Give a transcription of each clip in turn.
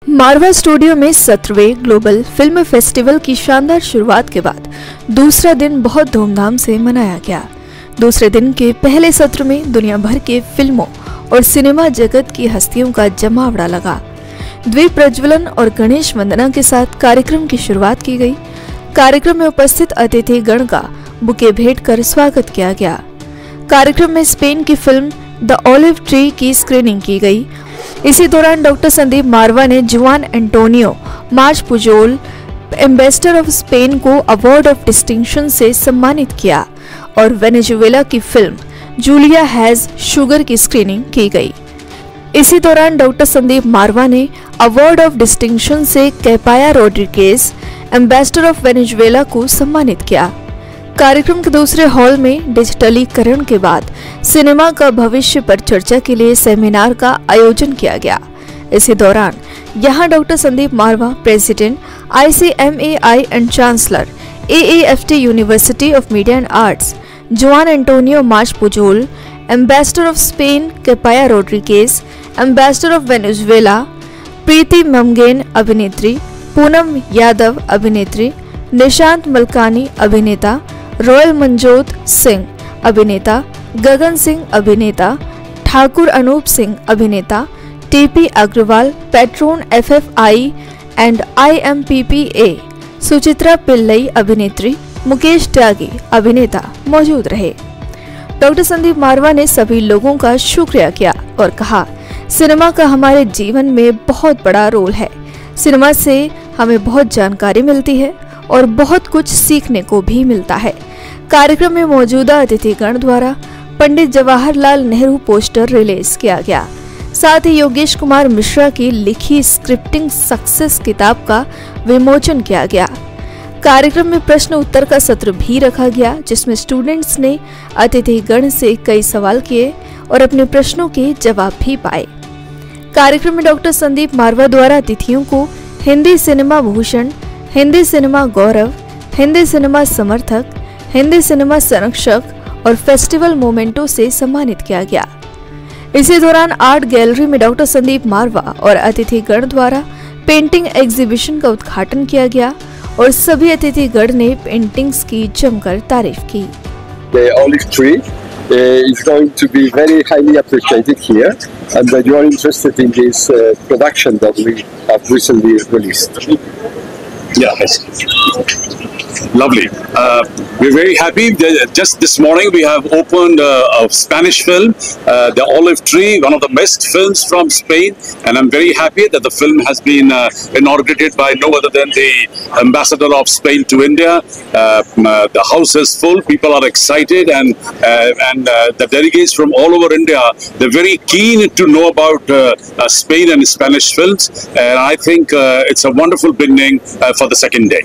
मारवा studio में 17वें global film festival की शानदार शुरुआत के बाद दूसरा दिन बहुत धूमधाम से मनाया गया। दूसरे दिन के पहले सत्र में दुनिया भर के फिल्मों और सिनेमा जगत की हस्तियों का जमावड़ा लगा। द्वीप प्रज्वलन और गणेश वंदना के साथ कार्यक्रम की शुरुआत की गई। कार्यक्रम में उपस्थित अतिथि गण का बुके भेंट कर स्वागत किया गया। कार्यक्रम में स्पेन की फिल्म द ऑलिव ट्री की स्क्रीनिंग की गई। इसी दौरान डॉक्टर संदीप मारवा ने जुआन Antonio March Pujol ambassador of Spain को अवार्ड ऑफ डिस्टिंक्शन से सम्मानित किया और वेनेजुएला की फिल्म जूलिया हैज शुगर की स्क्रीनिंग की गई। इसी दौरान डॉक्टर संदीप मारवा ने अवार्ड ऑफ डिस्टिंक्शन से कैपाया रोड्रिगेज एम्बेसडर ऑफ वेनेजुएला को सम्मानित किया। कार्यक्रम के दूसरे हॉल में डिजिटलीकरण के बाद सिनेमा का भविष्य पर चर्चा के लिए सेमिनार का आयोजन किया गया। इसी दौरान यहां doctor Sandeep Marwah, president ICMAI and chancellor AAFT university of media and arts, Juan Antonio March Pujol ambassador of Spain Capaya Rodriguez ambassador of Venezuela, Preeti Mamgain अभिनेत्री, पूनम यादव अभिनेत्री, निशांत मलकानी अभिनेता, रॉयल मनजोत सिंह अभिनेता, गगन सिंह अभिनेता, ठाकुर अनूप सिंह अभिनेता, TP Agarwal patron FFI and IMPPA, Suchitra Pillai अभिनेत्री, मुकेश त्यागी अभिनेता मौजूद रहे। डॉक्टर संदीप मारवा ने सभी लोगों का शुक्रिया किया और कहा, सिनेमा का हमारे जीवन में बहुत बड़ा रोल है। सिनेमा से हमें बहुत जानकारी मिलती है और बहुत कुछ सीखने को भी मिलता है। कार्यक्रम में मौजूदा अतिथिगण द्वारा पंडित जवाहरलाल नेहरू पोस्टर रिलीज किया गया। साथ ही योगेश कुमार मिश्रा की लिखी स्क्रिप्टिंग सक्सेस किताब का विमोचन किया गया। कार्यक्रम में प्रश्न उत्तर का सत्र भी रखा गया, जिसमें स्टूडेंट्स ने अतिथिगण से कई सवाल किए और अपने प्रश्नों के जवाब भी पाए। कार्यक्रम में डॉक्टर संदीप मारवा द्वारा अतिथियों को हिंदी सिनेमा भूषण, हिंदी सिनेमा गौरव, हिंदी सिनेमा समर्थक, हिंदी सिनेमा संरक्षक और फेस्टिवल मोमेंटो से सम्मानित किया गया। इसी दौरान आर्ट गैलरी में डॉक्टर संदीप मारवा और अतिथिगण द्वारा पेंटिंग एग्जीबिशन का उद्घाटन किया गया और सभी अतिथिगण ने पेंटिंग्स की जमकर तारीफ की। The olive tree is going to be very highly appreciated here, and that you are interested in this production that we have recently released. Yeah, lovely. We're very happy. Just this morning we have opened a Spanish film, The Olive Tree, one of the best films from Spain, and I'm very happy that the film has been inaugurated by no other than the ambassador of Spain to India. The house is full. People are excited, and the delegates from all over India, they're very keen to know about Spain and Spanish films, and I think it's a wonderul beginning for the second day.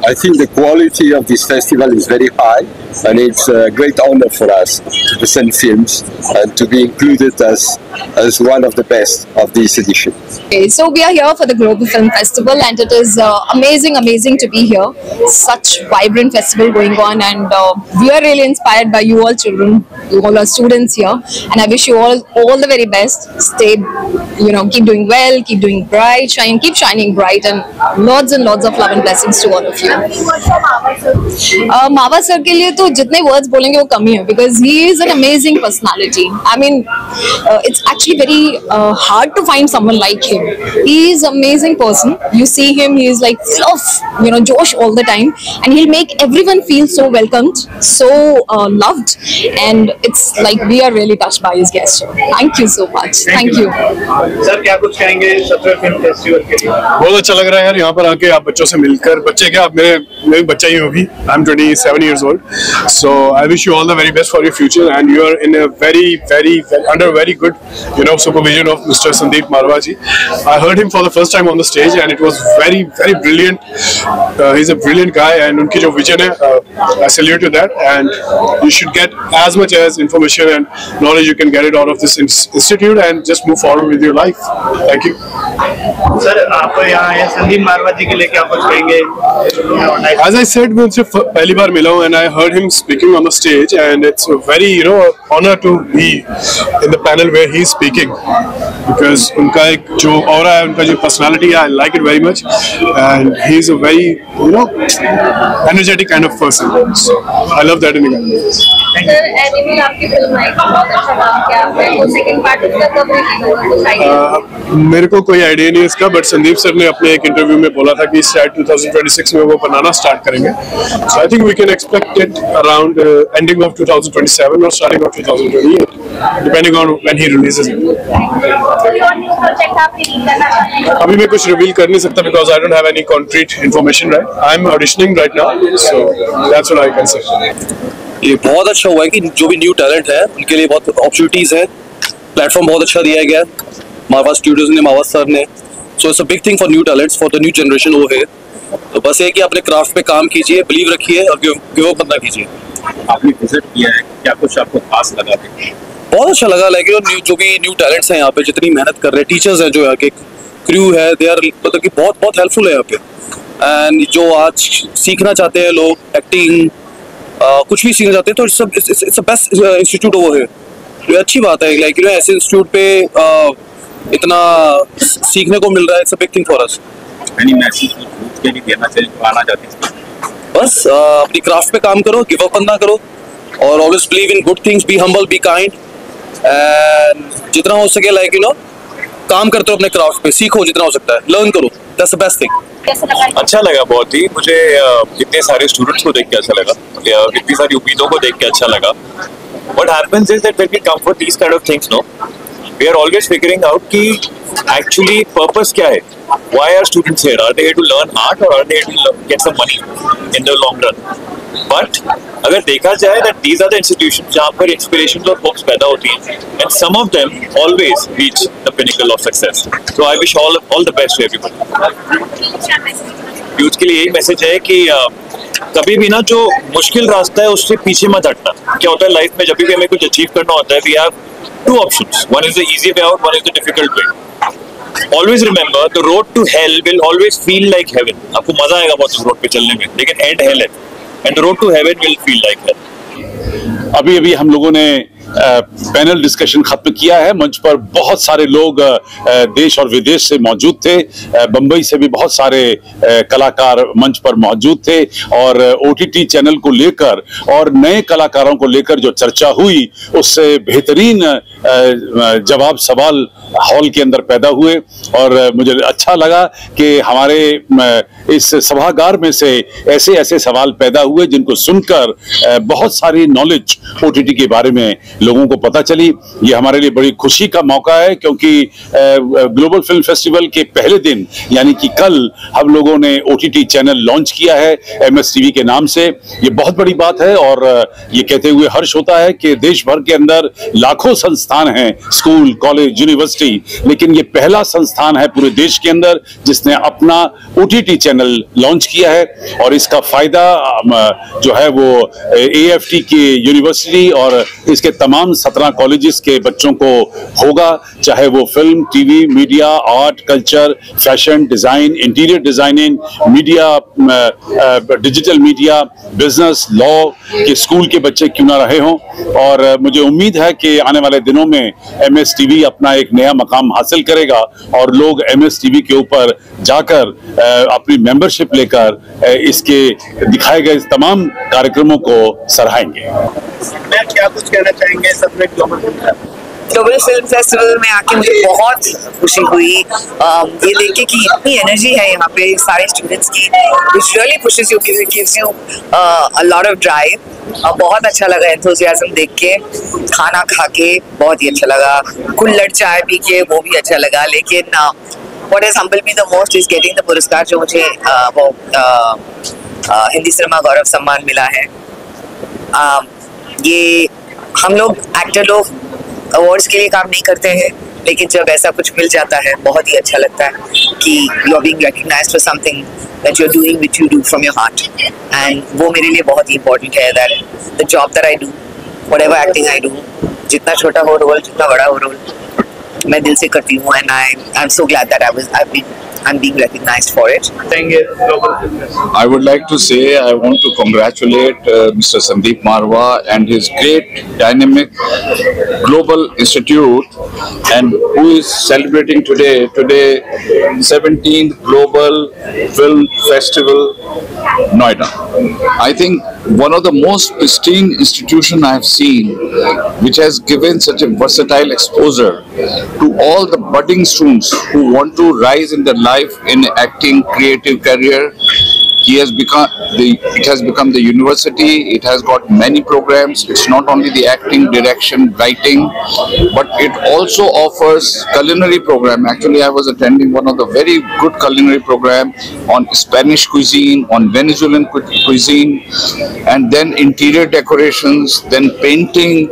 I think the quality of this festival is very high, and it's a great honor for us to present films and to be included as one of the best of this edition. Okay, so we are here for the Global Film Festival, and it is amazing to be here. Such vibrant festival going on, and we are really inspired by you all children, you all our students here, and I wish you all the very best. Stay, keep doing well, keep doing bright, keep shining bright, and lots of love and blessings to all of you. मावा sir के लिए तो जितने words बोलेंगे वो कम ही है, because he is an amazing personality. I mean, it's actually very hard to find someone like him. He is an amazing person. You see him, he is like full of josh all the time, and he'll make everyone feel so welcomed, so loved, and it's like we are really touched by his gesture. Thank you so much. Thank you. Sir क्या कुछ कहेंगे 17वें film festival के लिए? बहुत अच्छा लग रहा है यार, यहाँ पर आके आप बच्चों से मिलकर। बच्चे क्या, आप मेरे बच्चा ही हो भी। I'm 27 years old, so I wish you all the very best for your future, and you are in a very under very good supervision of Mr. Sandeep Marwa ji. I heard him for the first time on the stage, and it was very brilliant. He's a brilliant guy, and उनकी जो vision है, I salute to that, and you should get as much as information and knowledge you can get it out of this institute, and just move forward with your life. Thank you. Sir आप यहाँ आए संदीप मारवा जी के लिए क्या कुछ कहेंगे? As I said, मैं उनसे पहली बार मिला हूँ and I heard him speaking on the stage and it's a very honor to be in the panel where he is speaking because उनका एक जो aura है, उनका जो personality है, I like it very much and he is a very energetic kind of person. So I love that in a guy. Sir animal आपकी film आई बहुत अच्छा काम किया आपने, वो सेकंड पार्ट उसका कब रिलीज? मेरे को कोई आइडिया नहीं है इसका, बट संदीप सर ने अपने एक इंटरव्यू में बोला था कि शायद 2026 में वो बनाना स्टार्ट करेंगे. So I think we can expect it around ending of 2027 और starting of 2028 depending on when he releases it. अभी मैं कुछ रिवील कर नहीं सकता because I don't have any concrete information right. I am auditioning right now, so that's what I can say. ये बहुत अच्छा हुआ है कि जो भी न्यू टैलेंट है उनके लिए बहुत अपॉर्चुनिटीज है. प्लेटफॉर्म बहुत अच्छा दिया गया है मारवा स्टूडियोज ने, मारवा सर ने. So it's a big thing for new talents, for the new generation. वो है तो बस ये कि अपने क्राफ्ट पे काम कीजिए, बिलीव रखिए और गिव अप मत कीजिए. आपने विजिट किया है, क्या कुछ आपको खास लगा? बहुत अच्छा लगा. लाइक जो भी न्यू टैलेंट्स हैं यहाँ पे, जितनी मेहनत कर रहे हैं, टीचर्स हैं जो यहाँ के, क्रू है, दे आर मतलब कि बहुत बहुत हेल्पफुल है यहाँ पे. एंड जो आज सीखना चाहते हैं लोग, एक्टिंग कुछ भी सीखना चाहते हैं, तो इट्स बेस्ट इंस्टीट्यूट ओवर है. ये अच्छी बात है. लाइक ऐसे इंस्टीट्यूट पे इतना सीखने को मिल रहा है. It's a big thing for us. Any message के लिए देना चाहिए, आना चाहते हैं? बस अपनी क्राफ्ट पे काम करो, गिव अप ना करो और always believe in good things, be humble, be kind and जितना हो सके लाइक काम करते हो अपने क्राफ्ट पे, सीखो जितना हो सकता है, लर्न करो. That's the best thing. अच्छा लगा बहुत ही. मुझे इतने सारे स्टूडेंट्स को देख के अच्छा लगा, इतनी सारी उम्मीदों को देख के अच्छा लगा. What happens is that when we come for these kind of things, we are always figuring out कि actually purpose क्या है? Why are students here? Are they here to learn art or are they here to get some money in the long run? But अगर देखा जाए that these are the institutions जहाँ पर inspirations और hopes पैदा होती हैं and some of them always reach the pinnacle of success. So I wish all the best to everybody. Youth के लिए यही मैसेज है कि कभी भी ना जो मुश्किल रास्ता है उससे पीछे मत हटना. क्या होता है लाइफ में, जब भी हमें कुछ अचीव करना होता है, we have two options. One is the easy way out, one is the difficult way. Always remember the road to hell will always feel like heaven. आपको मजा आएगा बहुत उस रोड पे चलने में, लेकिन एंड हेल है and the road to heaven will feel like hell. अभी हम लोगों ने पैनल डिस्कशन खत्म किया है. मंच पर बहुत सारे लोग देश और विदेश से मौजूद थे. बंबई से भी बहुत सारे कलाकार मंच पर मौजूद थे और ओटीटी चैनल को लेकर और नए कलाकारों को लेकर जो चर्चा हुई उससे बेहतरीन जवाब सवाल हॉल के अंदर पैदा हुए और मुझे अच्छा लगा कि हमारे इस सभागार में से ऐसे सवाल पैदा हुए जिनको सुनकर बहुत सारी नॉलेज ओटीटी के बारे में लोगों को पता चली. ये हमारे लिए बड़ी खुशी का मौका है क्योंकि ग्लोबल फिल्म फेस्टिवल के पहले दिन यानी कि कल हम लोगों ने ओटीटी चैनल लॉन्च किया है एमएस टीवी के नाम से. ये बहुत बड़ी बात है और ये कहते हुए हर्ष होता है कि देश भर के अंदर लाखों संस्थान हैं, स्कूल, कॉलेज, यूनिवर्सिटी, लेकिन ये पहला संस्थान है पूरे देश के अंदर जिसने अपना ओटीटी चैनल लॉन्च किया है. और इसका फायदा जो है वो एएफटी की यूनिवर्सिटी और इसके तमाम 17 कॉलेजेस के बच्चों को होगा, चाहे वो film, TV, media, art, culture, fashion, design, interior designing, media, digital media, business, law के स्कूल के बच्चे क्यों ना रहे हों. और मुझे उम्मीद है कि आने वाले दिनों में एमएस टीवी अपना एक नया मकाम हासिल करेगा और लोग एमएस टीवी के ऊपर जाकर अपनी मेंबरशिप लेकर इसके दिखाए गए तमाम कार्यक्रमों को सराहेंगे. मैं क्या कुछ कहना चाहेंगे सपने ग्लोबल फिल्म फेस्टिवल में आके मुझे बहुत खुशी हुई ये देख के कि इतनी एनर्जी है यहाँ पे सारे स्टूडेंट्स की, which really pushes you, gives you a lot of drive. बहुत अच्छा लगा एंथुसियाज्म देख के, खाना खा के बहुत ही अच्छा लगा, कुल्हड़ चाय पी के वो भी अच्छा लगा. लेकिन what has humbled me the most is getting the पुरस्कार जो मुझे वो हिंदी सिनेमा गौरव सम्मान मिला है. ये हम लोग एक्टर लोग अवार्ड्स के लिए काम नहीं करते हैं, लेकिन जब ऐसा कुछ मिल जाता है बहुत ही अच्छा लगता है कि you are being recognised for something that you are doing which you do from your heart. And वो मेरे लिए बहुत ही इंपॉर्टेंट है that the job that I do, whatever acting I do, जितना छोटा हो रोल, जितना बड़ा हो रोल, मैं दिल से करती हूँ and I'm so glad that I'm being recognized for it. I would like to say I want to congratulate Mr. Sandeep Marwa and his great dynamic global institute, and who is celebrating today 17th Global Film Festival Noida. I think one of the most pristine institution I have seen, which has given such a versatile exposure to all the budding students who want to rise in their life in acting, creative career. It has become the university. It has got many programs. It's not only the acting, direction, writing, but it also offers culinary program. Actually, I was attending one of the very good culinary program on Spanish cuisine, on Venezuelan cuisine, and then interior decorations, then painting.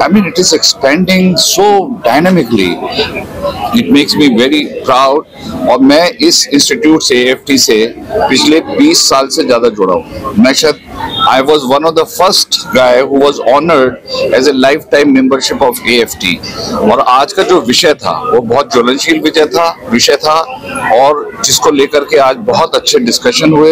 I mean, it is expanding so dynamically. It makes me very proud. और मैं इस institute से AFT से पिछले 20 साल से ज़्यादा जुड़ा हूँ। मैं शायद I was one of the first guy who was honored as a lifetime membership of AFT। और आज का जो विषय था वो बहुत ज्वलनशील विषय था और जिसको लेकर के आज बहुत अच्छे डिस्कशन हुए।